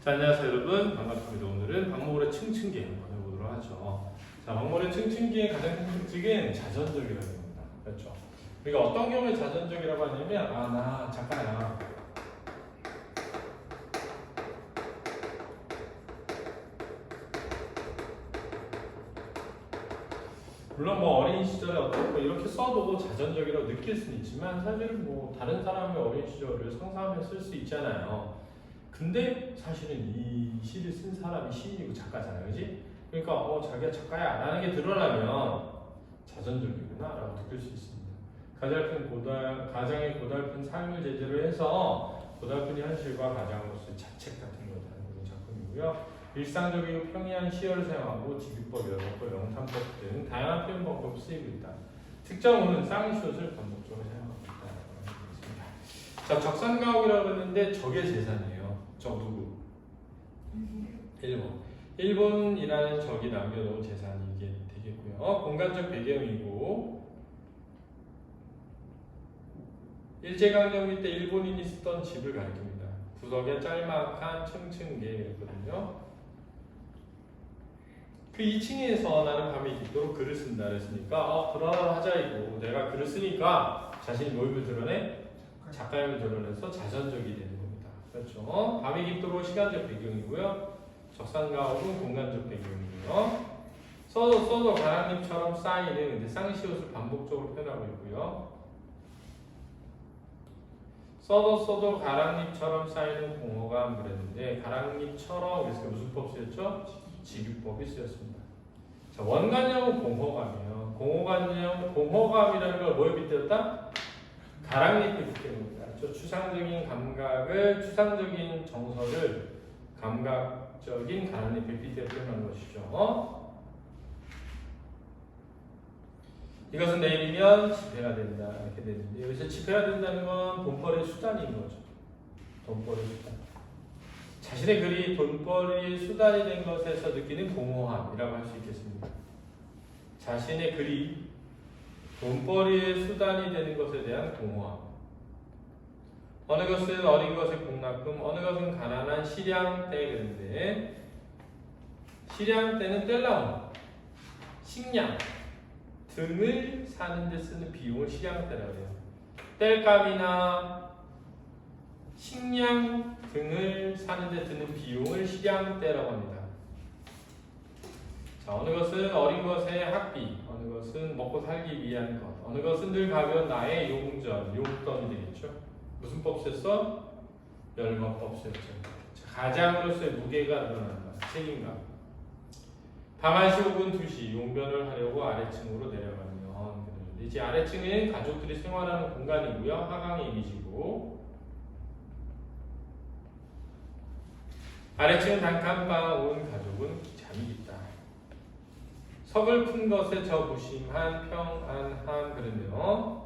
자, 안녕하세요 여러분, 반갑습니다. 오늘은 박모굴의 층층기 한번 해보도록 하죠. 자, 박모굴의 층층기의 가장 큰 특징은 자전적이라는 겁니다. 그렇죠? 우리가 어떤 경우에 자전적이라고 하냐면, 나 작가야. 물론 뭐 어린 시절에 어떤 뭐 이렇게 써도 자전적이라고 느낄 수는 있지만, 사실은 뭐 다른 사람의 어린 시절을 상상하며 쓸 수 있잖아요. 근데 사실은 이 시를 쓴 사람이 시인이고 작가잖아요, 그지? 그러니까 자기가 작가야 라는 게 드러나면 자전적이구나 라고 느낄 수 있습니다. 가장의 고달픈 삶을 제재로 해서 고달픈 현실과 가장으로서의 자책 같은 걸 다루는 작품이고요. 일상적이고 평이한 시어를 사용하고 직유법, 열어법, 영탄법 등 다양한 표현 방법을 쓰이고 있다. 특정어는 쌍시옷을 반복적으로 사용합니다. 자, 적산가옥이라고 했는데 적의 재산이에요. 저 누구? 일본. 일본이라는 적이 남겨놓은 재산이 이게 되겠고요. 공간적 배경이고 일제강점기 때 일본인이 쓰던 집을 가리킵니다. 구석에 짤막한 층층계거든요. 그 2층에서 나는 밤이 깊도록 글을 쓴다 그랬으니까 그러하자이고 내가 글을 쓰니까 자신이 뭘 드러내? 작가임을 드러내서 자전적이 되는 겁니다. 그렇죠? 밤이 깊도록 시간적 배경이고요. 적산가옥은 공간적 배경이고요. 써도 가랑잎처럼 쌓이는 근데 쌍시옷을 반복적으로 표현하고 있고요. 써도 가랑잎처럼 쌓이는 공허감 그랬는데 가랑잎처럼 그래서 무슨 법 쓰였죠? 직유법이 쓰였습니다. 자, 원관념은 공허감이에요. 공허감이라는 걸 뭐에 빗대었다? 가랑잎에 빗대는 겁니다. 추상적인 감각을, 추상적인 정서를 감각적인 가랑잎에 빗대 표현하는 것이죠. 이것은 내일이면 집회가 된다 이렇게 되는데 여기서 집회가 된다는 건 돈벌이의 수단인 거죠. 돈벌이의 수단. 자신의 글이 돈벌이의 수단이 된 것에서 느끼는 공허함이라고 할 수 있겠습니다. 자신의 글이 돈벌이의 수단이 되는 것에 대한 공허함. 어느 것은 어린 것의 공납금, 어느 것은 가난한 실향 때 그런데 실향 때는 뗄나무, 식량 등을 사는 데 쓰는 비용을 실향 때라고 해요. 뗄감이나 식량 등을 사는 데 드는 비용을 실향 때라고 합니다. 자, 어느 것은 어린 것의 학비, 어느 것은 먹고 살기 위한 것, 어느 것은 늘 가벼운 나의 용전, 용돈이 되겠죠. 무슨 법 썼어? 열거법 썼죠. 가장으로서의 무게가 드러난다. 책임감. 밤 1시 혹은 2시 용변을 하려고 아래층으로 내려가면 이제 아래층은 가족들이 생활하는 공간이고요. 하강의 이미지고 아래층은 단칸방 온 가족은 잠이 깊다. 서글픈 것에 저 무심한 평안함 그러네요.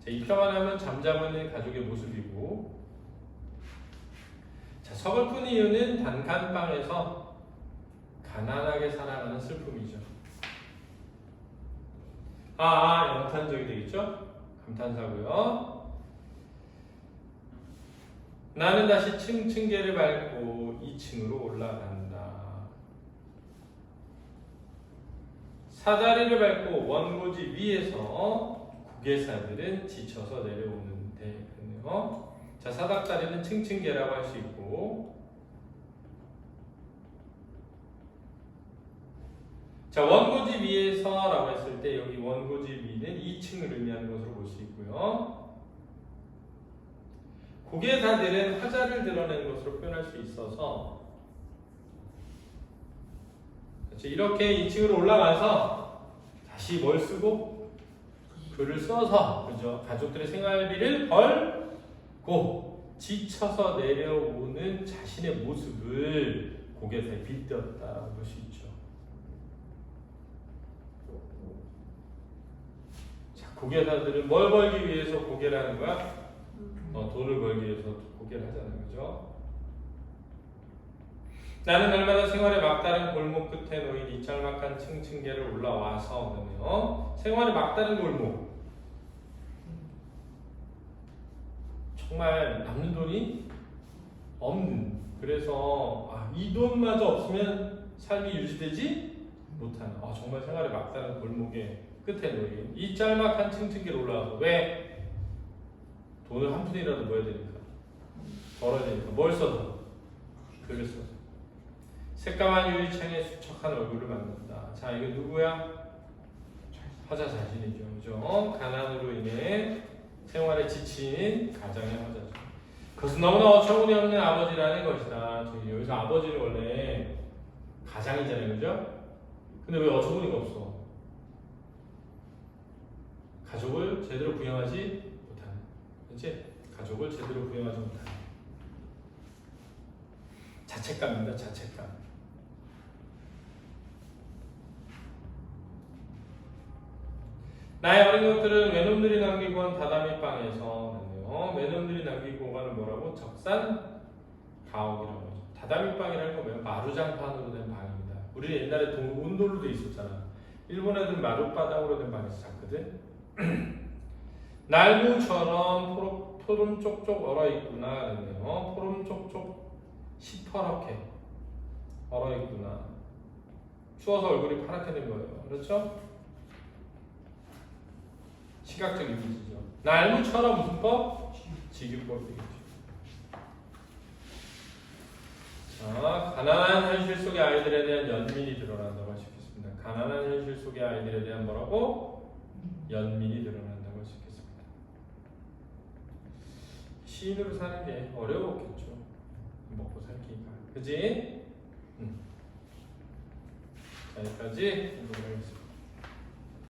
자, 이 평안함은 잠자고 있는 가족의 모습이고 자, 서글픈 이유는 단칸방에서 가난하게 살아가는 슬픔이죠. 영탄적이 되겠죠? 감탄사고요. 나는 다시 층층계를 밟고 2층으로 올라간다. 사다리를 밟고 원고지 위에서 고개사들은 지쳐서 내려오는데 그러네요. 자, 사닥다리는 층층계라고 할 수 있고 자, 원고지 위에서라고 했을 때 여기 원고지 위는 2층을 의미하는 것으로 볼 수 있고요. 고개사들은 화자를 드러내는 것으로 표현할 수 있어서 그렇죠? 이렇게 2층으로 올라가서 다시 뭘 쓰고 글을 써서 그죠? 가족들의 생활비를 벌고 지쳐서 내려오는 자신의 모습을 고개사에 빗대었다고 볼 수 있죠. 자, 고개사들은 뭘 벌기 위해서 고개를 하는 거야? 돈을 벌기 위해서 고개를 하잖아요, 그죠? 나는 날마다 생활의 막다른 골목 끝에 놓인 이 짤막한 층층계를 올라와서 그러네요. 생활의 막다른 골목. 정말 남는 돈이 없는 그래서 이 돈마저 없으면 삶이 유지되지 못하는 정말 생활의 막다른 골목의 끝에 놓인 이 짤막한 층층길 올라가서 왜? 돈을 한 푼이라도 모아야 되니까 벌어야 되니까 뭘 써서? 글을 써서 새까만 유리창에 수척한 얼굴을 만든다. 자, 이거 누구야? 화자 자신이죠. 그죠? 가난으로 인해 생활에 지친 가장의 화자죠. 그것은 너무나 어처구니 없는 아버지라는 것이다. 저기 여기서 아버지는 원래 가장이잖아요. 그죠? 근데 왜 어처구니가 없어? 가족을 제대로 부양하지 못하는. 그렇지? 가족을 제대로 부양하지 못하는. 자책감입니다. 자책감. 나의 어린 것들은 외놈들이 남기고 한 다다미 방에서 외놈들이 남기고 가는 뭐라고? 적산 가옥이라고 하죠. 다다미 방이라는 건 뭐예요? 마루장판으로 된 방입니다. 우리 옛날에 온돌로 돼 있었잖아. 일본 애들 마룻바닥으로 된 방에서 잤거든. 날구처럼 포름 쪽쪽 얼어있구나 그랬네요. 포름 쪽쪽 시퍼렇게 얼어있구나. 추워서 얼굴이 파랗게 된 거예요. 그렇죠? 시각적 이미지죠. 날무처럼 무슨 법? 직유법 되겠죠. 자, 가난한 현실 속의 아이들에 대한 연민이 드러난다고 할 수 있겠습니다. 가난한 현실 속의 아이들에 대한 뭐라고? 연민이 드러난다고 할 수 있겠습니다. 시인으로 사는 게 어려웠겠죠. 먹고 살기가. 그지? 자, 여기까지 보도록 하겠습니다.